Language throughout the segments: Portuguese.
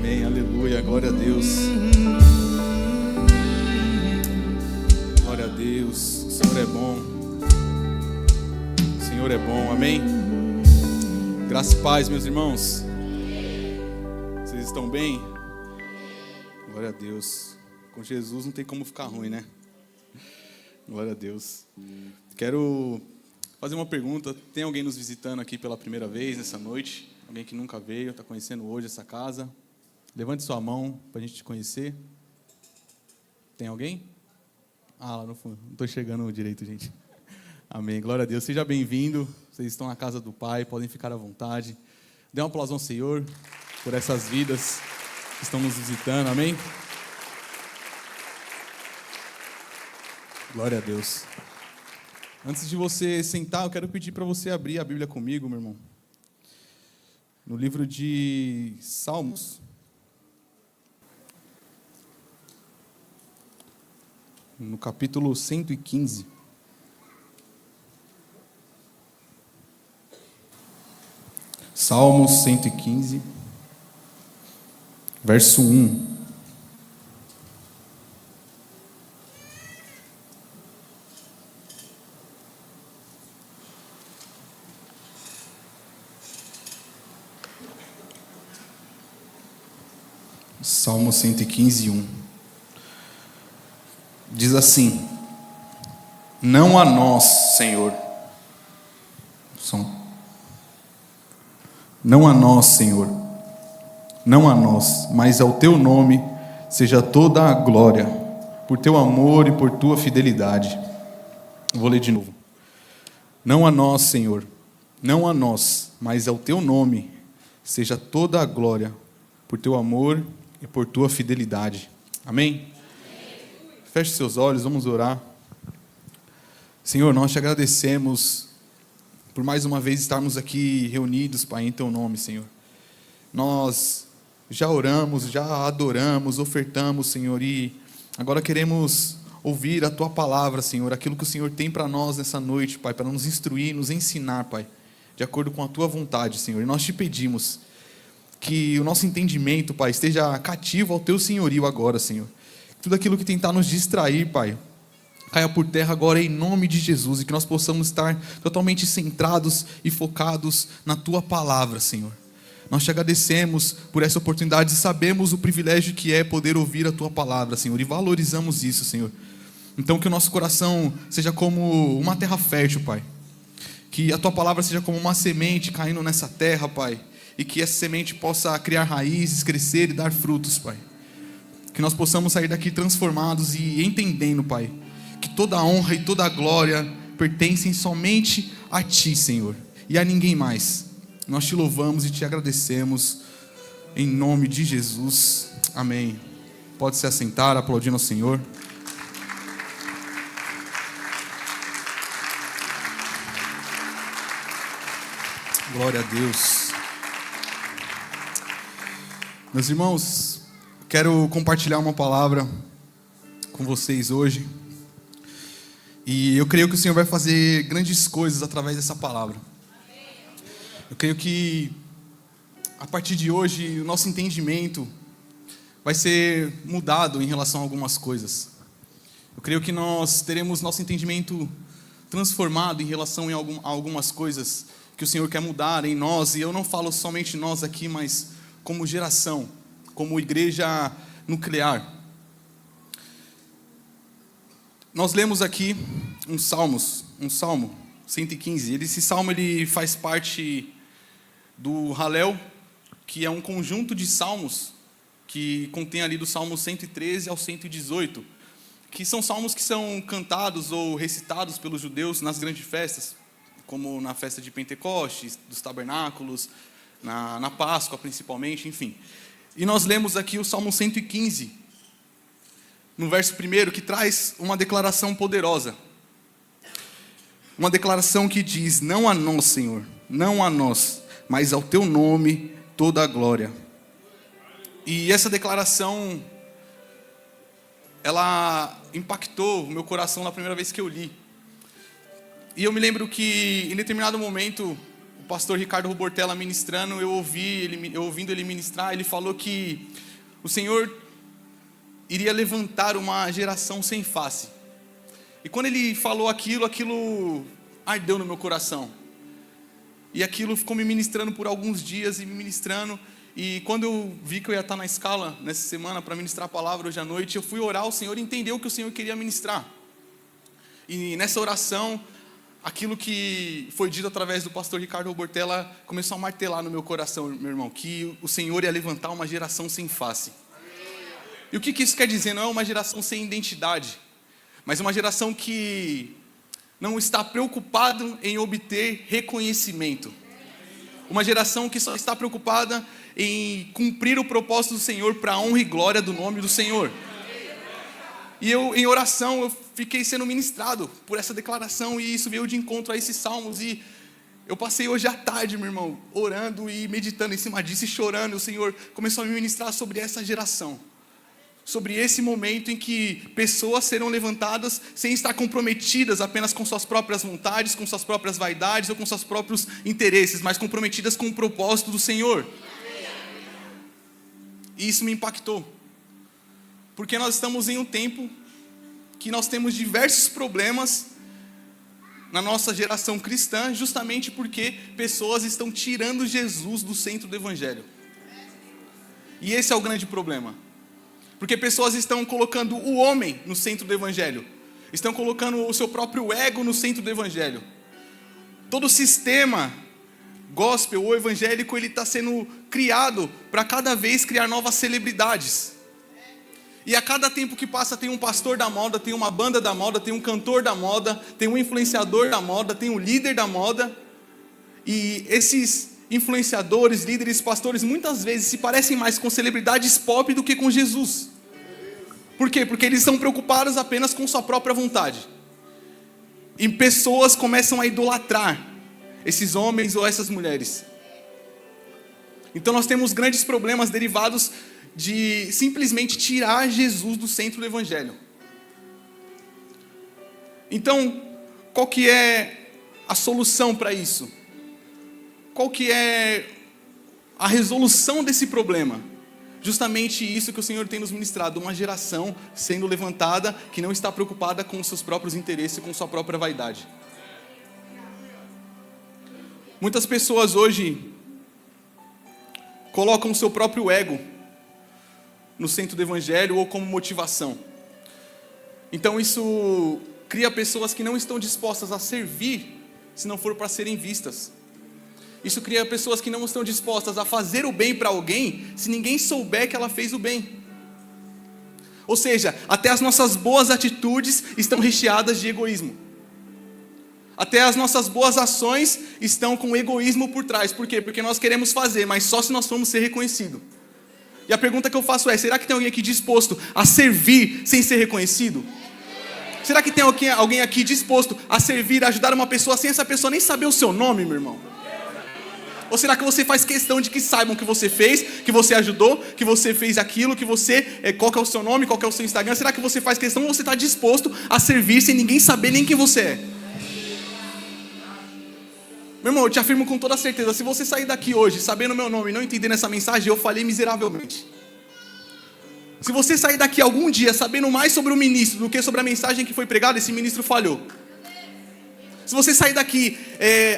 Amém, aleluia, glória a Deus. Glória a Deus, o Senhor é bom. O Senhor é bom, amém? Graça e paz, meus irmãos. Vocês estão bem? Glória a Deus. Com Jesus não tem como ficar ruim, né? Glória a Deus. Quero fazer uma pergunta. Tem alguém nos visitando aqui pela primeira vez nessa noite? Alguém que nunca veio, está conhecendo hoje essa casa? Levante sua mão para a gente te conhecer. Tem alguém? Ah, lá no fundo. Não estou enxergando direito, gente. Amém. Glória a Deus. Seja bem-vindo. Vocês estão na casa do Pai, podem ficar à vontade. Dê um aplauso ao Senhor por essas vidas que estão nos visitando. Amém? Glória a Deus. Antes de você sentar, eu quero pedir para você abrir a Bíblia comigo, meu irmão. No livro de Salmos. No capítulo 115. Salmos 115, verso 1. Salmo 115, 1. Diz assim: não a nós, Senhor. Não a nós, Senhor. Não a nós, mas ao teu nome seja toda a glória, por teu amor e por tua fidelidade. Vou ler de novo. Não a nós, Senhor. Não a nós, mas ao teu nome seja toda a glória, por teu amor e por tua fidelidade. Amém? Feche seus olhos, vamos orar. Senhor, nós te agradecemos por mais uma vez estarmos aqui reunidos, Pai, em teu nome, Senhor. Nós já oramos, já adoramos, ofertamos, Senhor, e agora queremos ouvir a tua palavra, Senhor, aquilo que o Senhor tem para nós nessa noite, Pai, para nos instruir, nos ensinar, Pai, de acordo com a tua vontade, Senhor. E nós te pedimos que o nosso entendimento, Pai, esteja cativo ao teu senhorio agora, Senhor. Tudo aquilo que tentar nos distrair, Pai, caia por terra agora em nome de Jesus, e que nós possamos estar totalmente centrados e focados na tua palavra, Senhor. Nós te agradecemos por essa oportunidade e sabemos o privilégio que é poder ouvir a tua palavra, Senhor, e valorizamos isso, Senhor. Então que o nosso coração seja como uma terra fértil, Pai. Que a tua palavra seja como uma semente caindo nessa terra, Pai, e que essa semente possa criar raízes, crescer e dar frutos, Pai. Que nós possamos sair daqui transformados e entendendo, Pai, que toda a honra e toda a glória pertencem somente a Ti, Senhor, e a ninguém mais. Nós te louvamos e te agradecemos em nome de Jesus. Amém. Pode se assentar, aplaudindo ao Senhor. Glória a Deus. Meus irmãos, quero compartilhar uma palavra com vocês hoje. E eu creio que o Senhor vai fazer grandes coisas através dessa palavra. Eu creio que a partir de hoje o nosso entendimento vai ser mudado em relação a algumas coisas. Eu creio que nós teremos nosso entendimento transformado em relação a algumas coisas que o Senhor quer mudar em nós. E eu não falo somente nós aqui, mas como geração, como igreja nuclear. Nós lemos aqui um Salmo 115. Esse salmo ele faz parte do Halel, que é um conjunto de salmos que contém ali do Salmo 113 ao 118, que são salmos que são cantados ou recitados pelos judeus nas grandes festas, como na festa de Pentecostes, dos tabernáculos, na Páscoa principalmente, enfim. E nós lemos aqui o Salmo 115, no verso 1, que traz uma declaração poderosa. Uma declaração que diz: não a nós, Senhor, não a nós, mas ao teu nome toda a glória. E essa declaração, ela impactou o meu coração na primeira vez que eu li. E eu me lembro que em determinado momento o pastor Ricardo Rubortella ministrando, eu ouvindo ele ministrar, ele falou que o Senhor iria levantar uma geração sem face. E quando ele falou aquilo ardeu no meu coração. E aquilo ficou me ministrando por alguns dias e me ministrando. E quando eu vi que eu ia estar na escala nessa semana para ministrar a palavra hoje à noite, eu fui orar ao Senhor e entender o que o Senhor queria ministrar. E nessa oração, aquilo que foi dito através do pastor Ricardo Rubortella começou a martelar no meu coração, meu irmão, que o Senhor ia levantar uma geração sem face. E o que isso quer dizer? Não é uma geração sem identidade, mas uma geração que não está preocupada em obter reconhecimento. Uma geração que só está preocupada em cumprir o propósito do Senhor para a honra e glória do nome do Senhor. E eu, em oração, eu fiquei sendo ministrado por essa declaração, e isso veio de encontro a esses salmos. E eu passei hoje à tarde, meu irmão, orando e meditando em cima disso e chorando. O Senhor começou a me ministrar sobre essa geração, sobre esse momento em que pessoas serão levantadas sem estar comprometidas apenas com suas próprias vontades, com suas próprias vaidades ou com seus próprios interesses, mas comprometidas com o propósito do Senhor. E isso me impactou, porque nós estamos em um tempo que nós temos diversos problemas na nossa geração cristã, justamente porque pessoas estão tirando Jesus do centro do Evangelho. E esse é o grande problema. Porque pessoas estão colocando o homem no centro do Evangelho. Estão colocando o seu próprio ego no centro do Evangelho. Todo o sistema gospel ou evangélico, ele está sendo criado para cada vez criar novas celebridades. E a cada tempo que passa tem um pastor da moda, tem uma banda da moda, tem um cantor da moda, tem um influenciador da moda, tem um líder da moda. E esses influenciadores, líderes, pastores, muitas vezes se parecem mais com celebridades pop do que com Jesus. Por quê? Porque eles estão preocupados apenas com sua própria vontade. E pessoas começam a idolatrar esses homens ou essas mulheres. Então nós temos grandes problemas derivados de simplesmente tirar Jesus do centro do Evangelho. Então, qual que é a solução para isso? Qual que é a resolução desse problema? Justamente isso que o Senhor tem nos ministrado, uma geração sendo levantada que não está preocupada com os seus próprios interesses, com sua própria vaidade. Muitas pessoas hoje colocam o seu próprio ego no centro do Evangelho ou como motivação. Então isso cria pessoas que não estão dispostas a servir se não for para serem vistas. Isso cria pessoas que não estão dispostas a fazer o bem para alguém se ninguém souber que ela fez o bem. Ou seja, até as nossas boas atitudes estão recheadas de egoísmo. Até as nossas boas ações estão com egoísmo por trás. Por quê? Porque nós queremos fazer, mas só se nós formos ser reconhecidos. E a pergunta que eu faço é: será que tem alguém aqui disposto a servir sem ser reconhecido? Será que tem alguém aqui disposto a servir, a ajudar uma pessoa sem essa pessoa nem saber o seu nome, meu irmão? Ou será que você faz questão de que saibam que você fez, que você ajudou, que você fez aquilo, que você, qual que é o seu nome, qual que é o seu Instagram? Será que você faz questão ou você está disposto a servir sem ninguém saber nem quem você é? Meu irmão, eu te afirmo com toda certeza, se você sair daqui hoje sabendo o meu nome e não entendendo essa mensagem, eu falhei miseravelmente. Se você sair daqui algum dia sabendo mais sobre o ministro do que sobre a mensagem que foi pregada, esse ministro falhou. Se você sair daqui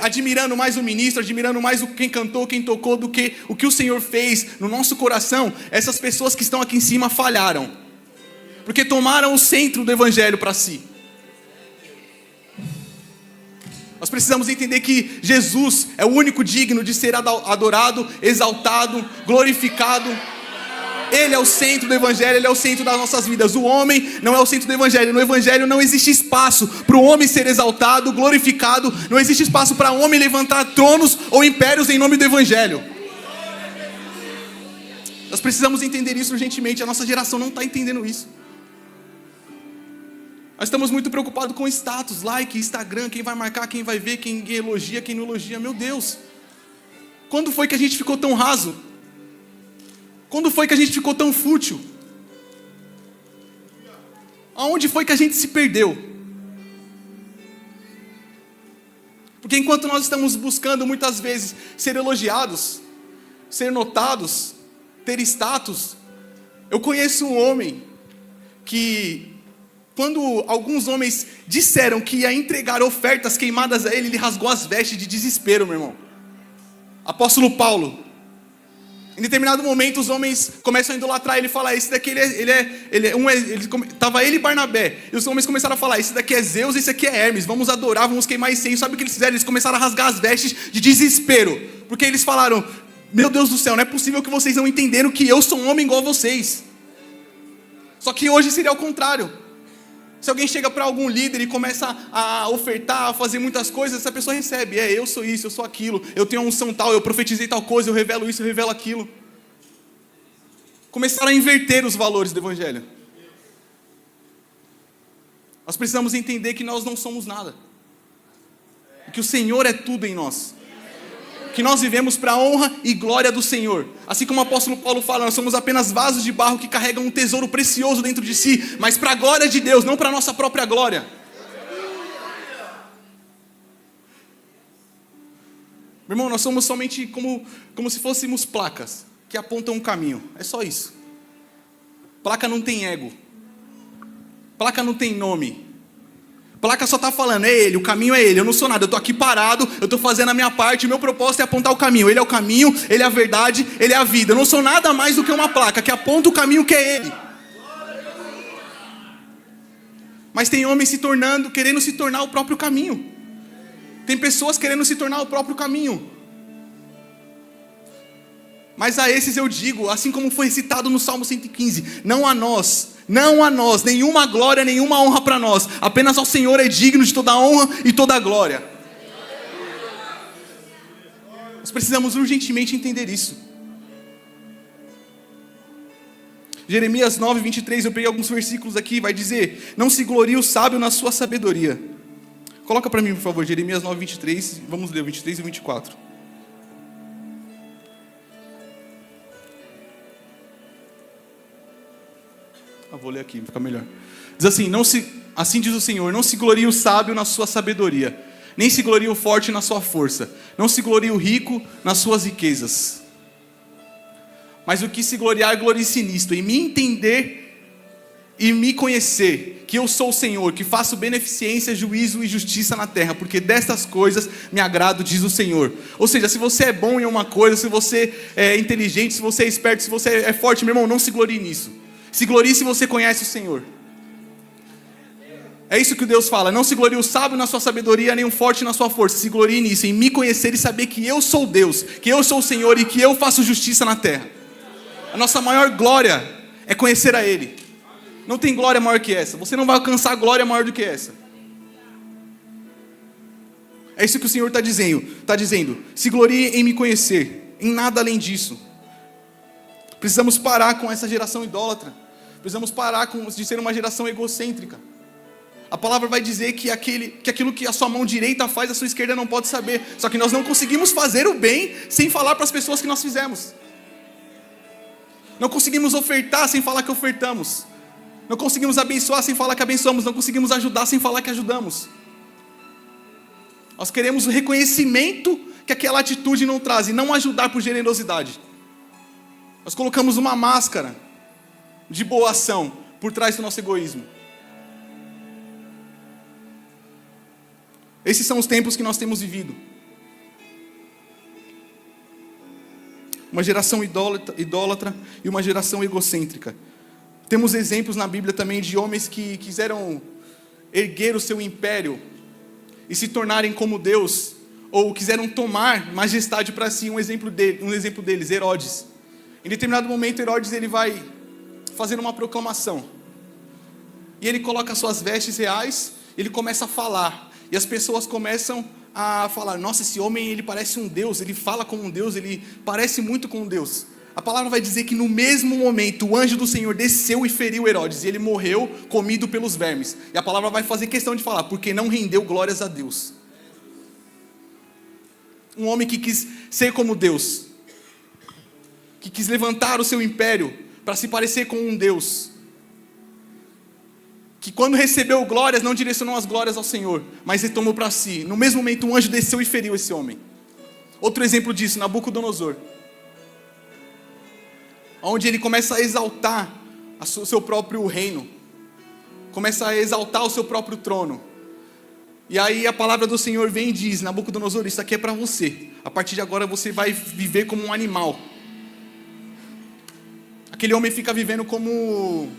admirando mais o ministro, admirando mais quem cantou, quem tocou, do que o que o Senhor fez no nosso coração, essas pessoas que estão aqui em cima falharam. Porque tomaram o centro do Evangelho para si. Nós precisamos entender que Jesus é o único digno de ser adorado, exaltado, glorificado. Ele é o centro do Evangelho, Ele é o centro das nossas vidas. O homem não é o centro do Evangelho. No Evangelho não existe espaço para o homem ser exaltado, glorificado. Não existe espaço para o homem levantar tronos ou impérios em nome do Evangelho. Nós precisamos entender isso urgentemente. A nossa geração não está entendendo isso. Nós estamos muito preocupados com status, like, Instagram, quem vai marcar, quem vai ver, quem elogia, quem não elogia. Meu Deus, quando foi que a gente ficou tão raso? Quando foi que a gente ficou tão fútil? Aonde foi que a gente se perdeu? Porque Porque enquanto nós estamos buscando muitas vezes ser elogiados, ser notados, ter status, eu conheço um homem que, quando alguns homens disseram que ia entregar ofertas queimadas a ele, ele rasgou as vestes de desespero, meu irmão. Apóstolo Paulo. Em determinado momento, os homens começam a idolatrar ele e falar: esse daqui estava ele e Barnabé. E os homens começaram a falar: esse daqui é Zeus, esse aqui é Hermes. Vamos adorar, vamos queimar incenso. Sabe o que eles fizeram? Eles começaram a rasgar as vestes de desespero. Porque eles falaram: meu Deus do céu, não é possível que vocês não entenderam que eu sou um homem igual a vocês. Só que hoje seria o contrário. Se alguém chega para algum líder e começa a ofertar, a fazer muitas coisas, essa pessoa recebe: eu sou isso, eu sou aquilo, eu tenho a unção tal, eu profetizei tal coisa, eu revelo isso, eu revelo aquilo. Começaram a inverter os valores do evangelho. Nós precisamos entender que nós não somos nada, que o Senhor é tudo em nós, que nós vivemos para a honra e glória do Senhor. Assim como o apóstolo Paulo fala, nós somos apenas vasos de barro que carregam um tesouro precioso dentro de si, mas para a glória de Deus, não para a nossa própria glória. Meu irmão, nós somos somente como se fôssemos placas que apontam um caminho. É só isso. Placa não tem ego. Placa não tem nome. Placa só está falando: é ele, o caminho é ele, eu não sou nada, eu estou aqui parado, eu estou fazendo a minha parte, o meu propósito é apontar o caminho. Ele é o caminho, ele é a verdade, ele é a vida. Eu não sou nada mais do que uma placa que aponta o caminho que é ele. Mas tem homens querendo se tornar o próprio caminho. Tem pessoas querendo se tornar o próprio caminho. Mas a esses eu digo, assim como foi citado no Salmo 115, não a nós, nenhuma glória, nenhuma honra para nós. Apenas ao Senhor é digno de toda a honra e toda a glória. Nós precisamos urgentemente entender isso. Jeremias 9, 23, eu peguei alguns versículos aqui, vai dizer: não se glorie o sábio na sua sabedoria. Coloca para mim, por favor, Jeremias 9, 23, vamos ler o 23 e 24. Vou ler aqui, fica melhor. Diz assim: assim diz o Senhor: não se glorie o sábio na sua sabedoria, nem se glorie o forte na sua força, não se glorie o rico nas suas riquezas. Mas o que se gloriar, glorie-se nisto, em me entender e me conhecer, que eu sou o Senhor, que faço beneficência, juízo e justiça na terra, porque destas coisas me agrado, diz o Senhor. Ou seja, se você é bom em uma coisa, se você é inteligente, se você é esperto, se você é forte, meu irmão, não se glorie nisso. Se glorie se você conhece o Senhor. É isso que Deus fala: não se glorie o sábio na sua sabedoria, nem o forte na sua força. Se glorie nisso, em me conhecer e saber que eu sou Deus, que eu sou o Senhor e que eu faço justiça na terra. A nossa maior glória é conhecer a Ele. Não tem glória maior que essa. Você não vai alcançar glória maior do que essa. É isso que o Senhor está dizendo. Se glorie em me conhecer, em nada além disso. Precisamos parar com essa geração idólatra. Precisamos parar de ser uma geração egocêntrica. A palavra vai dizer que aquilo que a sua mão direita faz, a sua esquerda não pode saber. Só que nós não conseguimos fazer o bem sem falar para as pessoas que nós fizemos. Não conseguimos ofertar sem falar que ofertamos. Não conseguimos abençoar sem falar que abençoamos. Não conseguimos ajudar sem falar que ajudamos. Nós queremos o reconhecimento que aquela atitude não traz, e não ajudar por generosidade. Nós colocamos uma máscara de boa ação por trás do nosso egoísmo. Esses são os tempos que nós temos vivido. Uma geração idólatra e uma geração egocêntrica. Temos exemplos na Bíblia também de homens que quiseram erguer o seu império e se tornarem como Deus, ou quiseram tomar majestade para si. Um exemplo deles, Herodes. Em determinado momento, Herodes ele vai fazer uma proclamação. E ele coloca suas vestes reais, ele começa a falar. E as pessoas começam a falar: nossa, esse homem ele parece um Deus, ele fala como um Deus, ele parece muito com um Deus. A palavra vai dizer que no mesmo momento o anjo do Senhor desceu e feriu Herodes, e ele morreu comido pelos vermes. E a palavra vai fazer questão de falar: porque não rendeu glórias a Deus. Um homem que quis ser como Deus, que quis levantar o seu império para se parecer com um Deus, que quando recebeu glórias, não direcionou as glórias ao Senhor, mas retomou para si. No mesmo momento, um anjo desceu e feriu esse homem. Outro exemplo disso, Nabucodonosor, onde ele começa a exaltar o seu próprio reino, começa a exaltar o seu próprio trono. E aí a palavra do Senhor vem e diz: Nabucodonosor, isso aqui é para você. A partir de agora você vai viver como um animal. Aquele homem fica vivendo como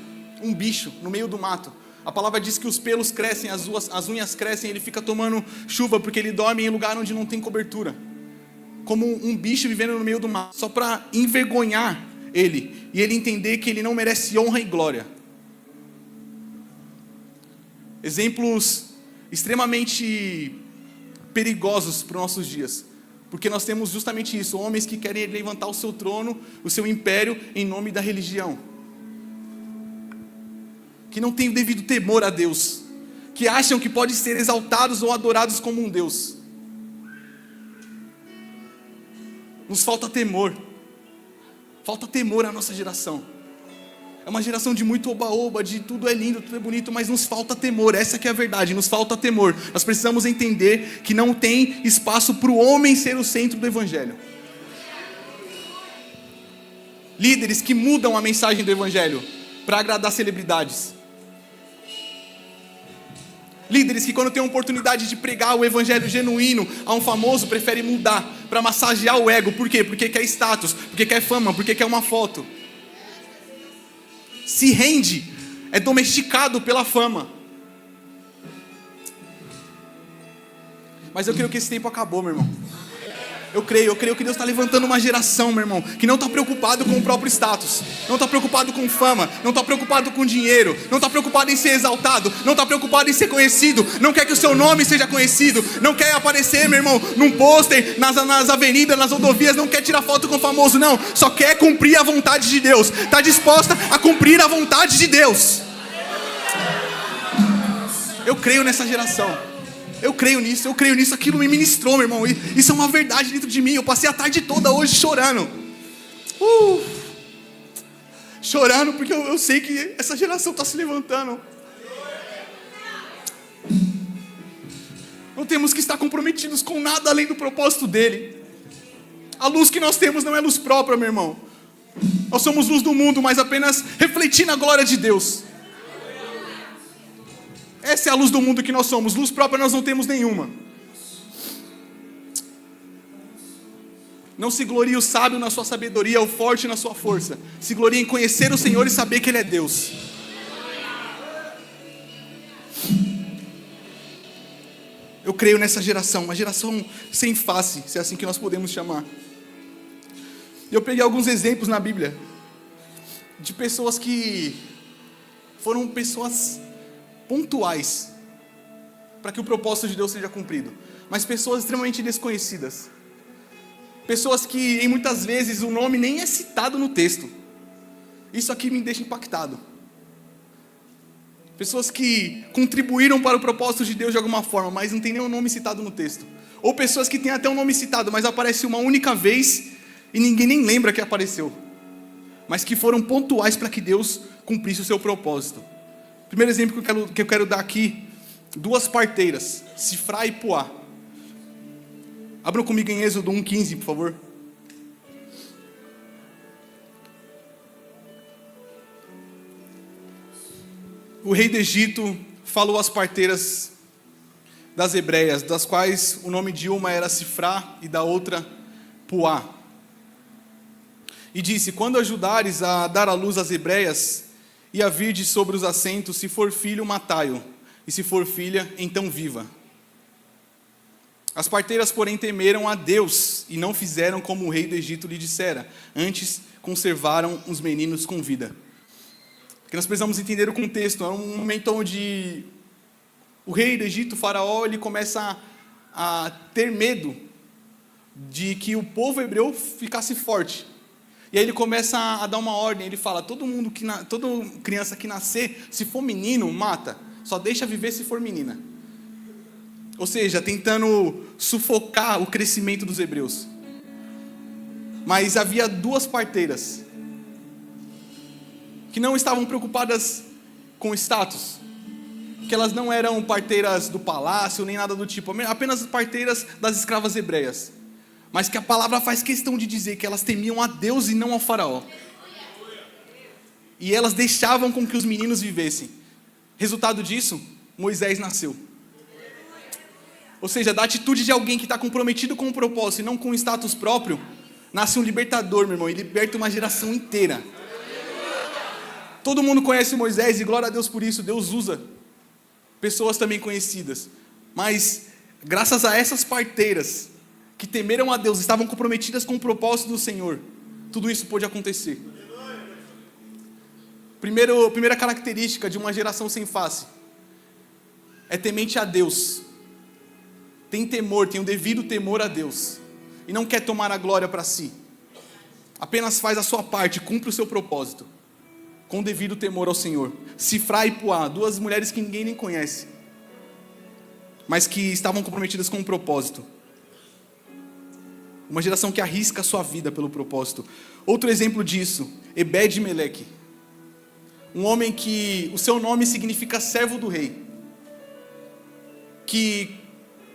um bicho no meio do mato. A palavra diz que os pelos crescem, as unhas crescem, ele fica tomando chuva porque ele dorme em lugar onde não tem cobertura. Como um bicho vivendo no meio do mato, só para envergonhar ele e ele entender que ele não merece honra e glória. Exemplos extremamente perigosos para os nossos dias, porque nós temos justamente isso: homens que querem levantar o seu trono, o seu império em nome da religião, que não têm o devido temor a Deus, que acham que podem ser exaltados ou adorados como um Deus. Nos falta temor à nossa geração. É uma geração de muito oba-oba, de tudo é lindo, tudo é bonito, mas nos falta temor. Essa que é a verdade, nos falta temor. Nós precisamos entender que não tem espaço para o homem ser o centro do Evangelho. Líderes que mudam a mensagem do Evangelho para agradar celebridades. Líderes que quando tem a oportunidade de pregar o Evangelho genuíno a um famoso, preferem mudar para massagear o ego. Por quê? Porque quer status, porque quer fama, porque quer uma foto. Se rende, é domesticado pela fama. Mas eu creio que esse tempo acabou, meu irmão. Eu creio que Deus está levantando uma geração, meu irmão, que não está preocupado com o próprio status, não está preocupado com fama, não está preocupado com dinheiro, não está preocupado em ser exaltado, não está preocupado em ser conhecido, não quer que o seu nome seja conhecido, não quer aparecer, meu irmão, num pôster, nas avenidas, nas rodovias, não quer tirar foto com o famoso, não, só quer cumprir a vontade de Deus, está disposta a cumprir a vontade de Deus. Eu creio nessa geração. Eu creio nisso, aquilo me ministrou, meu irmão. Isso é uma verdade dentro de mim. Eu passei a tarde toda hoje chorando. Chorando porque eu sei que essa geração está se levantando. Não temos que estar comprometidos com nada além do propósito dele. A luz que nós temos não é luz própria, meu irmão. Nós somos luz do mundo, mas apenas refletindo a glória de Deus. Essa é a luz do mundo que nós somos. Luz própria nós não temos nenhuma. Não se glorie o sábio na sua sabedoria, o forte na sua força. Se glorie em conhecer o Senhor e saber que Ele é Deus. Eu creio nessa geração, uma geração sem face, se é assim que nós podemos chamar. Eu peguei alguns exemplos na Bíblia de pessoas que foram pessoas pontuais para que o propósito de Deus seja cumprido, mas pessoas extremamente desconhecidas, pessoas que em muitas vezes o nome nem é citado no texto. Isso aqui me deixa impactado. Pessoas que contribuíram para o propósito de Deus de alguma forma, mas não tem nenhum nome citado no texto. Ou pessoas que têm até um nome citado, mas aparece uma única vez e ninguém nem lembra que apareceu, mas que foram pontuais para que Deus cumprisse o seu propósito. Primeiro exemplo que eu quero dar aqui: duas parteiras, Sifrá e Puá. Abram comigo em Êxodo 1:15, por favor. O rei do Egito falou às parteiras das hebreias, das quais o nome de uma era Sifrá e da outra Puá. E disse: quando ajudares a dar à luz as hebreias, e a virde sobre os assentos, se for filho, matai-o, e se for filha, então viva. As parteiras, porém, temeram a Deus, e não fizeram como o rei do Egito lhe dissera, antes conservaram os meninos com vida. Porque nós precisamos entender o contexto. É um momento onde o rei do Egito, o faraó, ele começa a ter medo de que o povo hebreu ficasse forte. E aí ele começa a dar uma ordem. Ele fala: toda criança que nascer, se for menino, mata. Só deixa viver se for menina. Ou seja, tentando sufocar o crescimento dos hebreus. Mas havia duas parteiras que não estavam preocupadas com status, que elas não eram parteiras do palácio, nem nada do tipo, apenas parteiras das escravas hebreias. Mas que a palavra faz questão de dizer que elas temiam a Deus e não ao faraó. E elas deixavam com que os meninos vivessem. Resultado disso, Moisés nasceu. Ou seja, da atitude de alguém que está comprometido com o propósito e não com o status próprio, nasce um libertador, meu irmão, e liberta uma geração inteira. Todo mundo conhece Moisés e glória a Deus por isso. Deus usa pessoas também conhecidas. Mas graças a essas parteiras que temeram a Deus, estavam comprometidas com o propósito do Senhor, tudo isso pôde acontecer. Primeira característica de uma geração sem face é temente a Deus. Tem temor, tem um devido temor a Deus. E não quer tomar a glória para si. Apenas faz a sua parte, cumpre o seu propósito. Com devido temor ao Senhor. Sifrá e Puá, duas mulheres que ninguém nem conhece, mas que estavam comprometidas com um propósito. Uma geração que arrisca a sua vida pelo propósito. Outro exemplo disso, Ebed-Meleque. Um homem que o seu nome significa servo do rei. Que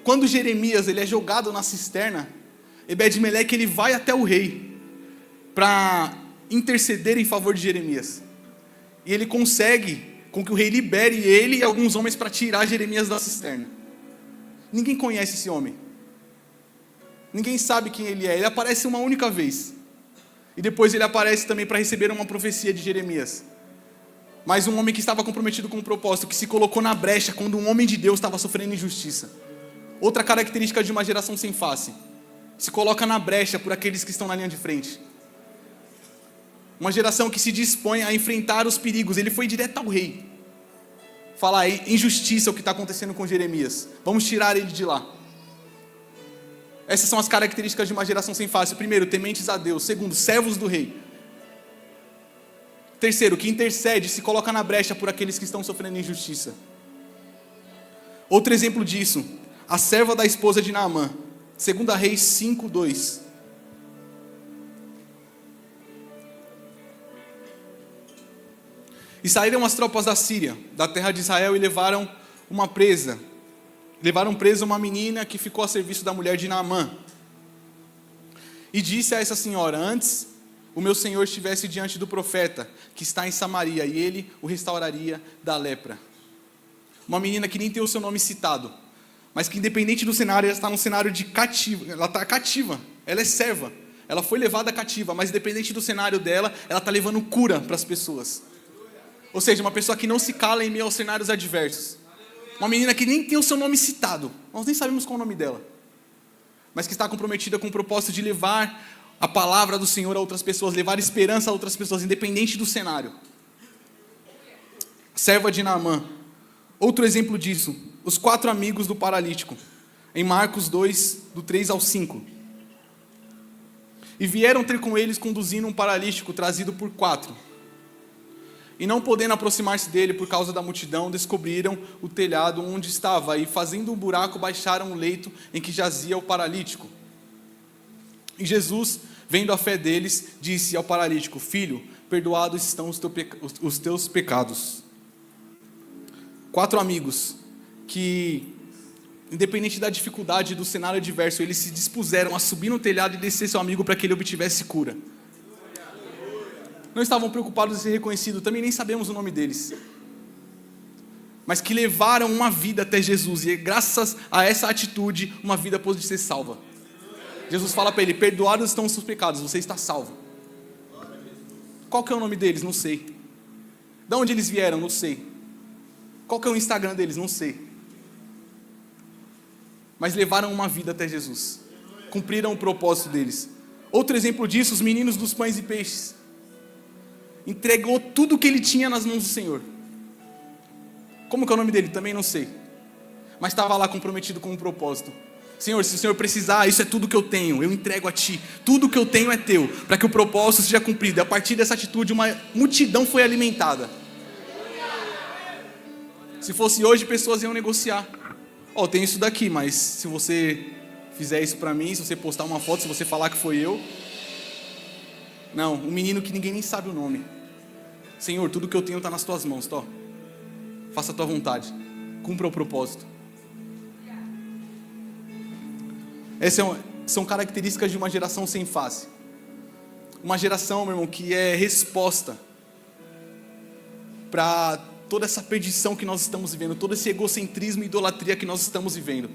quando Jeremias ele é jogado na cisterna, Ebed-Meleque ele vai até o rei para interceder em favor de Jeremias. E ele consegue com que o rei libere ele e alguns homens para tirar Jeremias da cisterna. Ninguém conhece esse homem. Ninguém sabe quem ele é. Ele aparece uma única vez. E depois ele aparece também para receber uma profecia de Jeremias. Mas um homem que estava comprometido com um propósito, que se colocou na brecha quando um homem de Deus estava sofrendo injustiça. Outra característica de uma geração sem face: se coloca na brecha por aqueles que estão na linha de frente. Uma geração que se dispõe a enfrentar os perigos. Ele foi direto ao rei. Falar, injustiça o que está acontecendo com Jeremias. Vamos tirar ele de lá. Essas são as características de uma geração sem face. Primeiro, tementes a Deus. Segundo, servos do rei. Terceiro, que intercede, se coloca na brecha por aqueles que estão sofrendo injustiça. Outro exemplo disso, a serva da esposa de Naamã. 2 Reis 5:2. E saíram as tropas da Síria, da terra de Israel, e levaram presa uma menina que ficou a serviço da mulher de Naamã. E disse a essa senhora: antes o meu senhor estivesse diante do profeta, que está em Samaria, e ele o restauraria da lepra. Uma menina que nem tem o seu nome citado, mas que independente do cenário, ela está num cenário de cativa. Ela está cativa, ela é serva, ela foi levada cativa, mas independente do cenário dela, ela está levando cura para as pessoas. Ou seja, uma pessoa que não se cala em meio aos cenários adversos. Uma menina que nem tem o seu nome citado, nós nem sabemos qual é o nome dela, mas que está comprometida com o propósito de levar a palavra do Senhor a outras pessoas, levar esperança a outras pessoas, independente do cenário. Serva de Naamã. Outro exemplo disso, os 4 amigos do paralítico, em Marcos 2, do 3 ao 5. E vieram ter com eles conduzindo um paralítico trazido por 4. E não podendo aproximar-se dele por causa da multidão, descobriram o telhado onde estava, e fazendo um buraco, baixaram o leito em que jazia o paralítico. E Jesus, vendo a fé deles, disse ao paralítico: filho, perdoados estão os teus pecados. 4 amigos que, independente da dificuldade do cenário adverso, eles se dispuseram a subir no telhado e descer seu amigo para que ele obtivesse cura. Não estavam preocupados em ser reconhecidos, também nem sabemos o nome deles, mas que levaram uma vida até Jesus, e graças a essa atitude, uma vida pôde ser salva. Jesus fala para ele: perdoados estão os seus pecados, você está salvo. Qual que é o nome deles? Não sei. De onde eles vieram? Não sei. Qual que é o Instagram deles? Não sei. Mas levaram uma vida até Jesus, cumpriram o propósito deles. Outro exemplo disso, os meninos dos pães e peixes. Entregou tudo o que ele tinha nas mãos do Senhor. Como que é o nome dele? Também não sei. Mas estava lá comprometido com um propósito. Senhor, se o Senhor precisar, isso é tudo que eu tenho, eu entrego a Ti. Tudo que eu tenho é Teu, para que o propósito seja cumprido. E a partir dessa atitude, uma multidão foi alimentada. Se fosse hoje, pessoas iam negociar. Ó, tem isso daqui, mas se você fizer isso para mim, se você postar uma foto, se você falar que foi eu... Não, um menino que ninguém nem sabe o nome. Senhor, tudo que eu tenho está nas Tuas mãos, Tó. Faça a Tua vontade. cumpra o propósito. Essas são características de uma geração sem face. Uma geração, meu irmão, que é resposta para toda essa perdição que nós estamos vivendo, todo esse egocentrismo e idolatria que nós estamos vivendo.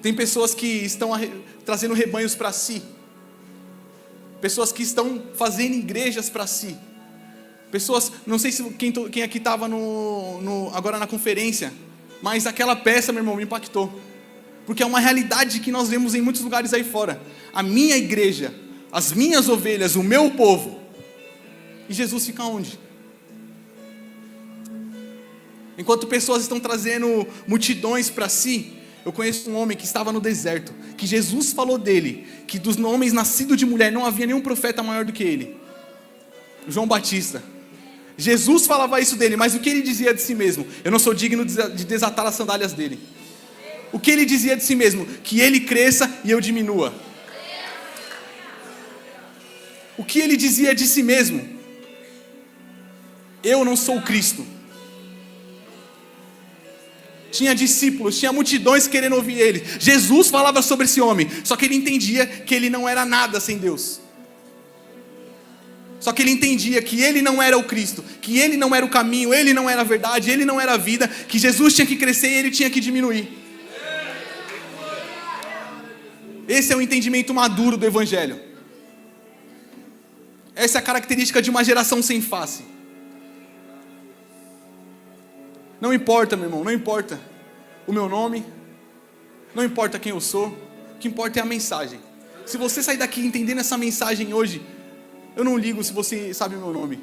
Tem pessoas que estão trazendo rebanhos para si, pessoas que estão fazendo igrejas para si, pessoas, não sei se quem aqui estava agora na conferência, mas aquela peça, meu irmão, me impactou, porque é uma realidade que nós vemos em muitos lugares aí fora. A minha igreja, as minhas ovelhas, o meu povo, e Jesus fica onde? Enquanto pessoas estão trazendo multidões para si, eu conheço um homem que estava no deserto, que Jesus falou dele, que dos homens nascidos de mulher não havia nenhum profeta maior do que ele, João Batista. Jesus falava isso dele, mas o que ele dizia de si mesmo? Eu não sou digno de desatar as sandálias dele. O que ele dizia de si mesmo? Que ele cresça e eu diminua. O que ele dizia de si mesmo? Eu não sou o Cristo. Tinha discípulos, tinha multidões querendo ouvir ele. Jesus falava sobre esse homem, só que ele entendia que ele não era nada sem Deus. Só que ele entendia que ele não era o Cristo, que ele não era o caminho, ele não era a verdade, ele não era a vida, que Jesus tinha que crescer e ele tinha que diminuir. Esse é o entendimento maduro do Evangelho. Essa é a característica de uma geração sem face. Não importa, meu irmão, não importa o meu nome, não importa quem eu sou, o que importa é a mensagem. Se você sair daqui entendendo essa mensagem hoje, eu não ligo se você sabe o meu nome.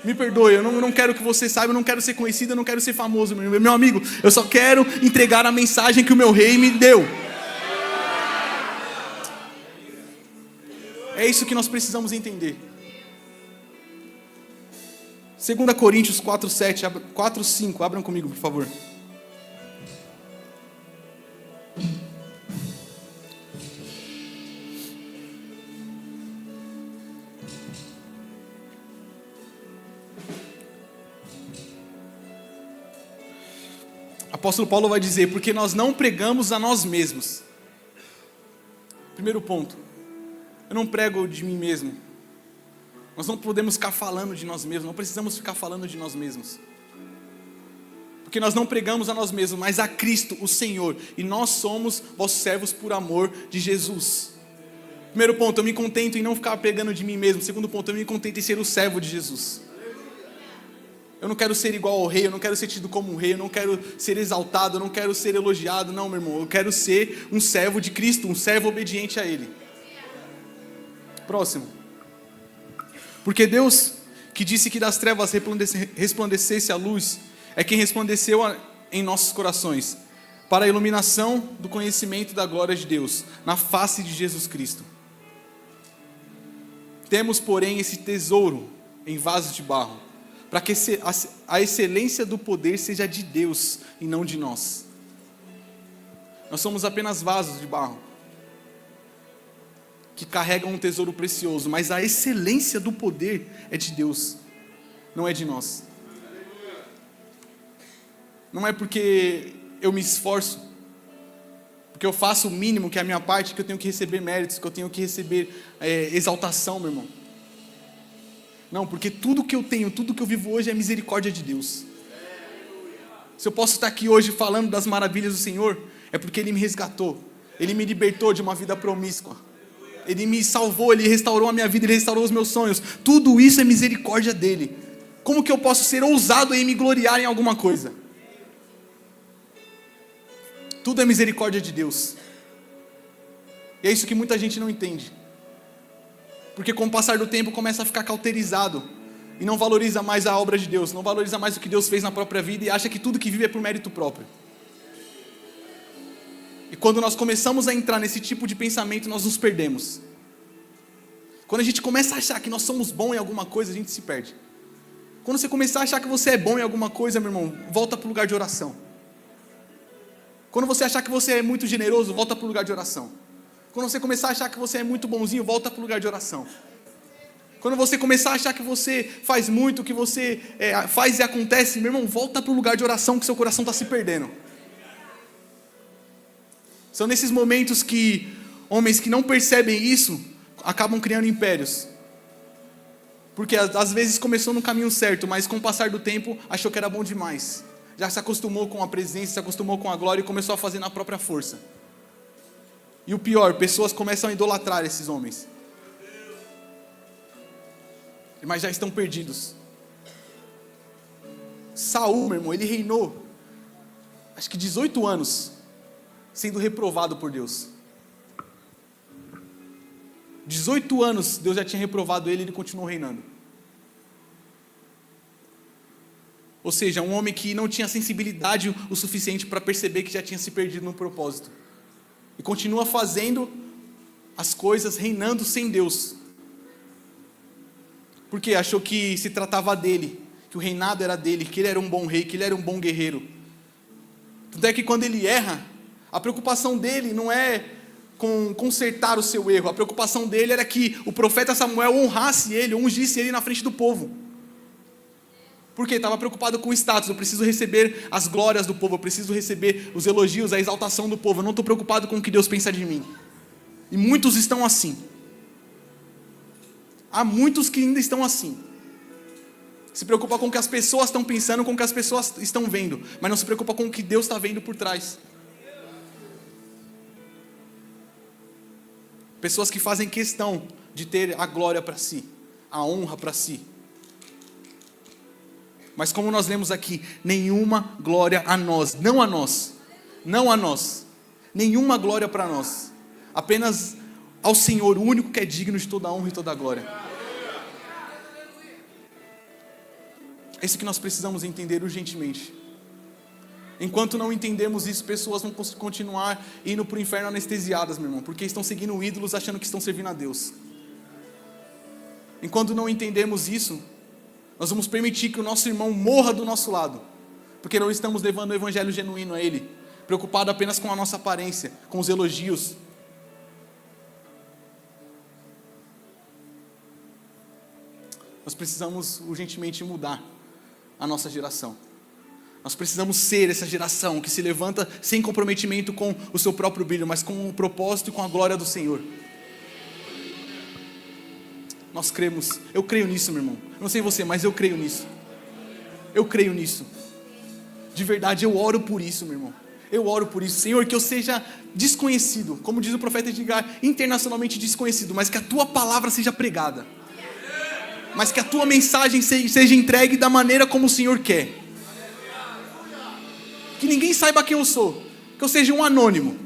Me perdoe, eu não quero que você saiba, eu não quero ser conhecido, eu não quero ser famoso, meu amigo. Eu só quero entregar a mensagem que o meu rei me deu. É isso que nós precisamos entender. 2 Coríntios 4:5, abram comigo, por favor. Apóstolo Paulo vai dizer, porque nós não pregamos a nós mesmos. Primeiro ponto, eu não prego de mim mesmo. Nós não podemos ficar falando de nós mesmos, não precisamos ficar falando de nós mesmos. Porque nós não pregamos a nós mesmos, mas a Cristo, o Senhor. E nós somos vossos servos por amor de Jesus. Primeiro ponto, eu me contento em não ficar pregando de mim mesmo. Segundo ponto, eu me contento em ser o servo de Jesus. Eu não quero ser igual ao rei, eu não quero ser tido como um rei, eu não quero ser exaltado, eu não quero ser elogiado. Não, meu irmão, eu quero ser um servo de Cristo, um servo obediente a Ele. Próximo. Porque Deus, que disse que das trevas resplandecesse a luz, é quem resplandeceu em nossos corações, para a iluminação do conhecimento da glória de Deus, na face de Jesus Cristo. Temos, porém, esse tesouro em vasos de barro, para que a excelência do poder seja de Deus e não de nós. Nós somos apenas vasos de barro, que carregam um tesouro precioso, mas a excelência do poder é de Deus, não é de nós. Não é porque eu me esforço, porque eu faço o mínimo que é a minha parte, que eu tenho que receber méritos, que eu tenho que receber exaltação, meu irmão. Não, porque tudo que eu tenho, tudo que eu vivo hoje é misericórdia de Deus. Se eu posso estar aqui hoje falando das maravilhas do Senhor, é porque Ele me resgatou, Ele me libertou de uma vida promíscua, Ele me salvou, Ele restaurou a minha vida, Ele restaurou os meus sonhos. Tudo isso é misericórdia dEle. Como que eu posso ser ousado em me gloriar em alguma coisa? Tudo é misericórdia de Deus. E é isso que muita gente não entende. Porque com o passar do tempo começa a ficar cauterizado e não valoriza mais a obra de Deus, não valoriza mais o que Deus fez na própria vida e acha que tudo que vive é por mérito próprio. E quando nós começamos a entrar nesse tipo de pensamento, nós nos perdemos. Quando a gente começa a achar que nós somos bons em alguma coisa, a gente se perde. Quando você começar a achar que você é bom em alguma coisa, meu irmão, volta para o lugar de oração. Quando você achar que você é muito generoso, volta para o lugar de oração. Quando você começar a achar que você é muito bonzinho, volta para o lugar de oração. Quando você começar a achar que você faz muito, que você faz e acontece, meu irmão, volta para o lugar de oração que seu coração está se perdendo. São nesses momentos que homens que não percebem isso, acabam criando impérios. Porque às vezes começou no caminho certo, mas com o passar do tempo, achou que era bom demais. Já se acostumou com a presença, se acostumou com a glória e começou a fazer na própria força. E o pior, pessoas começam a idolatrar esses homens. Mas já estão perdidos. Saul, meu irmão, ele reinou, acho que 18 anos, sendo reprovado por Deus. 18 anos, Deus já tinha reprovado ele e ele continuou reinando. Ou seja, um homem que não tinha sensibilidade o suficiente para perceber que já tinha se perdido no propósito. E continua fazendo as coisas, reinando sem Deus. Porque achou que se tratava dele, que o reinado era dele, que ele era um bom rei, que ele era um bom guerreiro. Tanto é que quando ele erra, a preocupação dele não é com consertar o seu erro. A preocupação dele era que o profeta Samuel honrasse ele, ungisse ele na frente do povo. Porque estava preocupado com o status. Eu preciso receber as glórias do povo, eu preciso receber os elogios, a exaltação do povo. Eu não estou preocupado com o que Deus pensa de mim. E muitos estão assim. Há muitos que ainda estão assim. Se preocupa com o que as pessoas estão pensando, com o que as pessoas estão vendo, mas não se preocupa com o que Deus está vendo por trás. Pessoas que fazem questão de ter a glória para si, a honra para si. Mas como nós lemos aqui, nenhuma glória a nós, não a nós, não a nós, nenhuma glória para nós, apenas ao Senhor, o único que é digno de toda a honra e toda a glória. É isso que nós precisamos entender urgentemente. Enquanto não entendermos isso, pessoas vão continuar indo para o inferno anestesiadas, meu irmão, porque estão seguindo ídolos achando que estão servindo a Deus. Enquanto não entendermos isso, nós vamos permitir que o nosso irmão morra do nosso lado, porque não estamos levando o evangelho genuíno a ele, preocupado apenas com a nossa aparência, com os elogios. Nós precisamos urgentemente mudar a nossa geração. Nós precisamos ser essa geração que se levanta sem comprometimento com o seu próprio brilho, mas com o propósito e com a glória do Senhor. Nós cremos, eu creio nisso, meu irmão. Eu não sei você, mas eu creio nisso. Eu creio nisso. De verdade, eu oro por isso, meu irmão. Eu oro por isso. Senhor, que eu seja desconhecido, como diz o profeta Edgar, internacionalmente desconhecido, mas que a tua palavra seja pregada. Mas que a tua mensagem seja entregue da maneira como o Senhor quer. Que ninguém saiba quem eu sou, que eu seja um anônimo,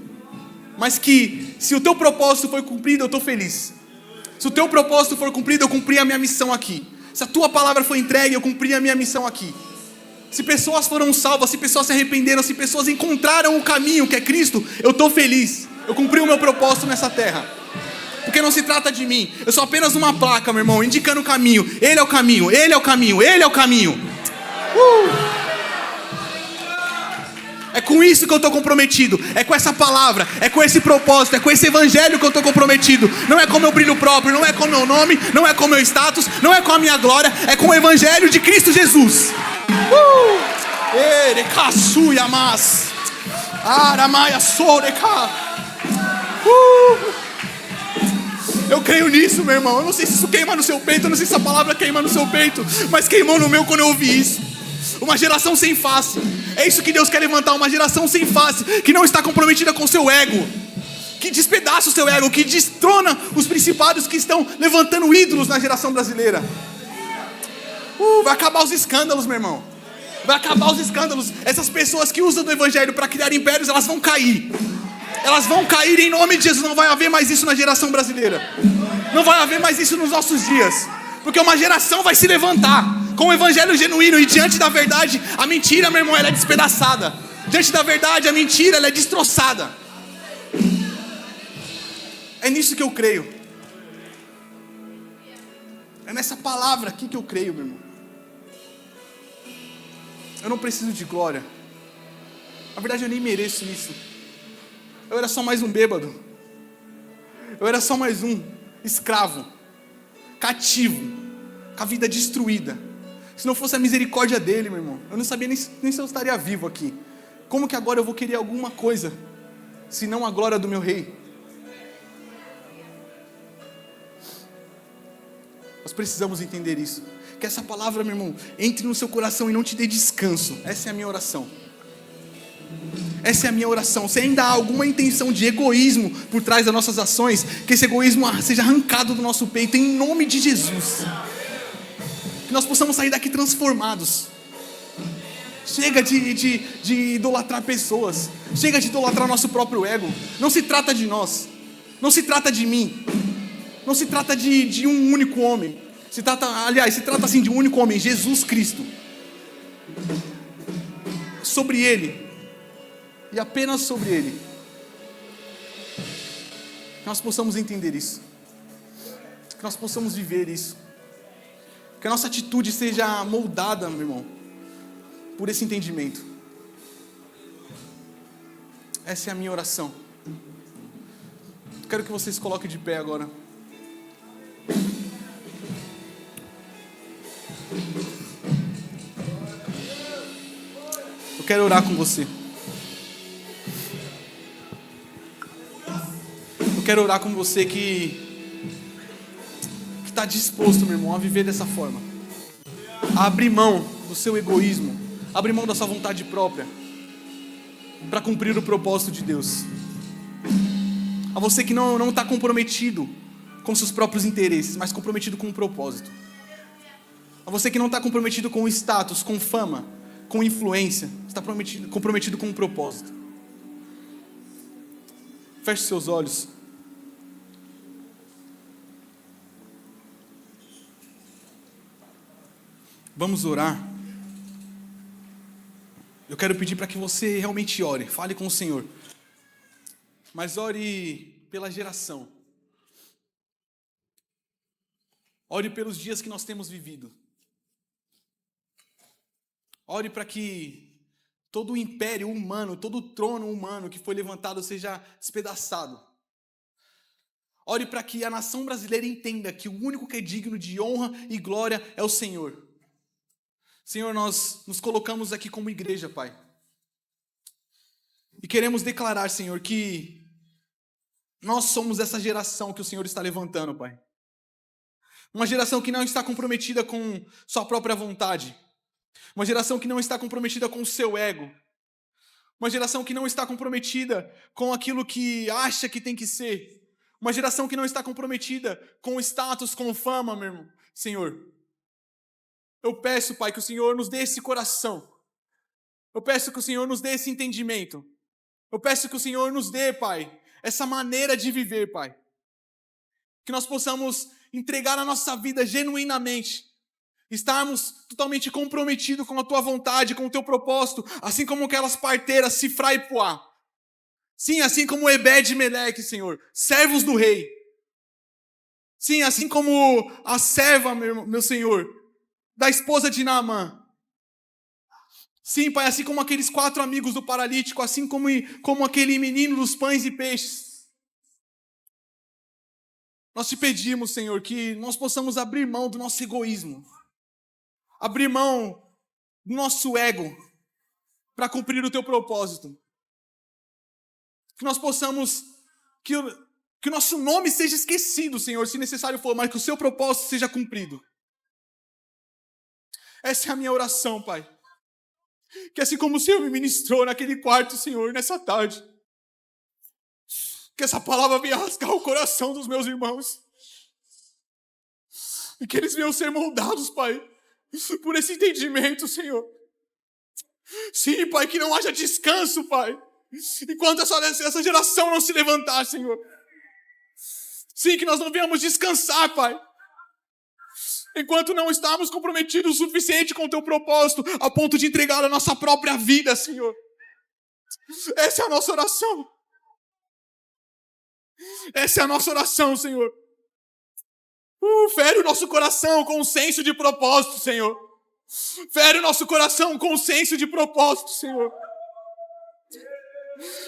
mas que se o teu propósito for cumprido, eu estou feliz. Se o teu propósito for cumprido, eu cumpri a minha missão aqui. Se a tua palavra foi entregue, eu cumpri a minha missão aqui. Se pessoas foram salvas, se pessoas se arrependeram, se pessoas encontraram o caminho que é Cristo, eu estou feliz. Eu cumpri o meu propósito nessa terra. Porque não se trata de mim, eu sou apenas uma placa, meu irmão, indicando o caminho. Ele é o caminho, Ele é o caminho, Ele é o caminho. É com isso que eu estou comprometido, é com essa palavra, é com esse propósito, é com esse evangelho que eu estou comprometido. Não é com o meu brilho próprio, não é com o meu nome, não é com o meu status, não é com a minha glória, é com o evangelho de Cristo Jesus. Eu creio nisso, meu irmão. Eu não sei se isso queima no seu peito, eu não sei se essa palavra queima no seu peito, mas queimou no meu quando eu ouvi isso. Uma geração sem face. É isso que Deus quer levantar, uma geração sem face, que não está comprometida com o seu ego, que despedaça o seu ego, que destrona os principados que estão levantando ídolos na geração brasileira. Vai acabar os escândalos, meu irmão. Vai acabar os escândalos. Essas pessoas que usam do evangelho para criar impérios, elas vão cair. Elas vão cair em nome de Jesus. Não vai haver mais isso na geração brasileira. Não vai haver mais isso nos nossos dias. Porque uma geração vai se levantar com o evangelho genuíno, e diante da verdade, a mentira, meu irmão, ela é despedaçada. Diante da verdade, a mentira, ela é destroçada. É nisso que eu creio. É nessa palavra aqui que eu creio, meu irmão. Eu não preciso de glória. Na verdade, eu nem mereço isso. Eu era só mais um bêbado. Eu era só mais um escravo. cativo, com a vida destruída. Se não fosse a misericórdia dele, meu irmão, eu não sabia nem se eu estaria vivo aqui. Como que agora eu vou querer alguma coisa, se não a glória do meu rei? Nós precisamos entender isso. Que essa palavra, meu irmão, entre no seu coração e não te dê descanso. Essa é a minha oração. Essa é a minha oração. Se ainda há alguma intenção de egoísmo por trás das nossas ações, que esse egoísmo seja arrancado do nosso peito, em nome de Jesus. Que nós possamos sair daqui transformados. Chega de idolatrar pessoas. Chega de idolatrar nosso próprio ego. Não se trata de nós. Não se trata de mim. Não se trata de um único homem. Se trata assim de um único homem, Jesus Cristo. Sobre Ele. E apenas sobre Ele. Que nós possamos entender isso. Que nós possamos viver isso. Que a nossa atitude seja moldada, meu irmão, por esse entendimento. Essa é a minha oração. Quero que vocês se coloquem de pé agora. Eu quero orar com você. Eu quero orar com você que está disposto, meu irmão, a viver dessa forma. A abrir mão do seu egoísmo. Abrir mão da sua vontade própria. Para cumprir o propósito de Deus. A você que não está comprometido com seus próprios interesses, mas comprometido com um propósito. A você que não está comprometido com status, com fama, com influência. Está comprometido com um propósito. Feche seus olhos. Vamos orar. Eu quero pedir para que você realmente ore. Fale com o Senhor. Mas ore pela geração. Ore pelos dias que nós temos vivido. Ore para que todo o império humano, todo o trono humano que foi levantado seja despedaçado. Ore para que a nação brasileira entenda que o único que é digno de honra e glória é o Senhor. Senhor, nós nos colocamos aqui como igreja, Pai. E queremos declarar, Senhor, que nós somos essa geração que o Senhor está levantando, Pai. Uma geração que não está comprometida com sua própria vontade. Uma geração que não está comprometida com o seu ego. Uma geração que não está comprometida com aquilo que acha que tem que ser. Uma geração que não está comprometida com status, com fama, meu irmão. Senhor, eu peço, Pai, que o Senhor nos dê esse coração. Eu peço que o Senhor nos dê esse entendimento. Eu peço que o Senhor nos dê, Pai, essa maneira de viver, Pai. Que nós possamos entregar a nossa vida genuinamente. Estarmos totalmente comprometidos com a Tua vontade, com o Teu propósito. Assim como aquelas parteiras, Sifrá e Puá. Sim, assim como Ebed e Meleque, Senhor. Servos do rei. Sim, assim como a serva, meu Senhor, da esposa de Naamã. Sim, Pai, assim como aqueles 4 amigos do paralítico, assim como aquele menino dos pães e peixes. Nós te pedimos, Senhor, que nós possamos abrir mão do nosso egoísmo. Abrir mão do nosso ego para cumprir o Teu propósito. Que nós possamos, que o nosso nome seja esquecido, Senhor, se necessário for, mas que o Seu propósito seja cumprido. Essa é a minha oração, Pai. Que assim como o Senhor me ministrou naquele quarto, Senhor, nessa tarde, que essa palavra venha rasgar o coração dos meus irmãos. E que eles venham ser moldados, Pai, por esse entendimento, Senhor. Sim, Pai, que não haja descanso, Pai, enquanto essa geração não se levantar, Senhor. Sim, que nós não venhamos descansar, Pai, enquanto não estamos comprometidos o suficiente com o Teu propósito, a ponto de entregar a nossa própria vida, Senhor. Essa é a nossa oração. Essa é a nossa oração, Senhor. Fere o nosso coração com um senso de propósito, Senhor. Fere o nosso coração com um senso de propósito, Senhor.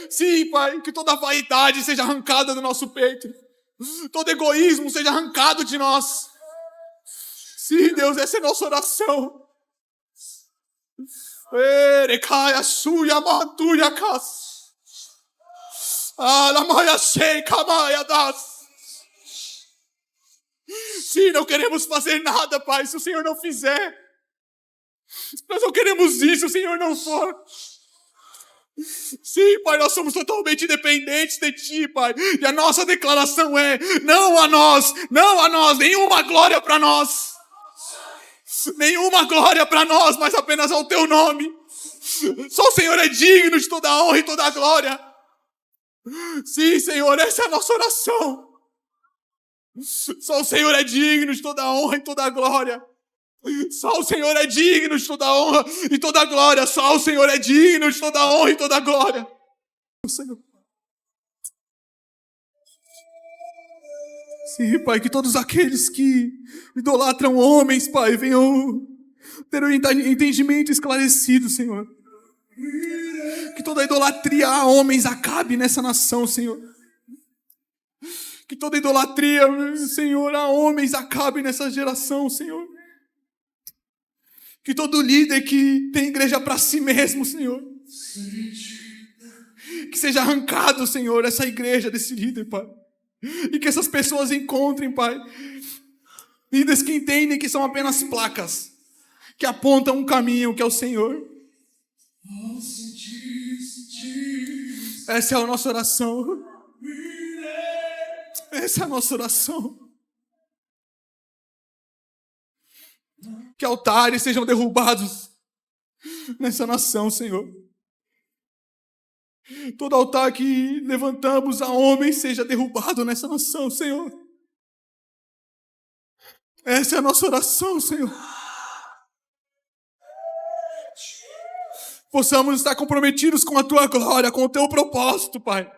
Sim, Pai, que toda vaidade seja arrancada do nosso peito. Todo egoísmo seja arrancado de nós. Sim, Deus, essa é a nossa oração. Erecaia suia mantuia cas. Alamaia seca maia das. Sim, não queremos fazer nada, Pai, se o Senhor não fizer. Nós não queremos ir se o Senhor não for. Sim, Pai, nós somos totalmente dependentes de Ti, Pai. E a nossa declaração é: não a nós, nenhuma glória para nós. Nenhuma glória para nós, mas apenas ao Teu nome. Só o Senhor é digno de toda a honra e toda a glória. Sim, Senhor, essa é a nossa oração. Só o Senhor é digno de toda a honra e toda a glória. Só o Senhor é digno de toda a honra e toda a glória. Só o Senhor é digno de toda a honra e toda a glória. Senhor. Sim, Pai, que todos aqueles que idolatram homens, Pai, venham ter um entendimento esclarecido, Senhor. Que toda idolatria a homens acabe nessa nação, Senhor. Que toda idolatria, Senhor, a homens acabe nessa geração, Senhor. Que todo líder que tem igreja para si mesmo, Senhor, que seja arrancado, Senhor, essa igreja desse líder, Pai. E que essas pessoas encontrem, Pai, líderes que entendem que são apenas placas, que apontam um caminho que é o Senhor. Essa é a nossa oração. Essa é a nossa oração. Que altares sejam derrubados nessa nação, Senhor. Todo altar que levantamos a homens seja derrubado nessa nação, Senhor. Essa é a nossa oração, Senhor. Possamos estar comprometidos com a Tua glória, com o Teu propósito, Pai.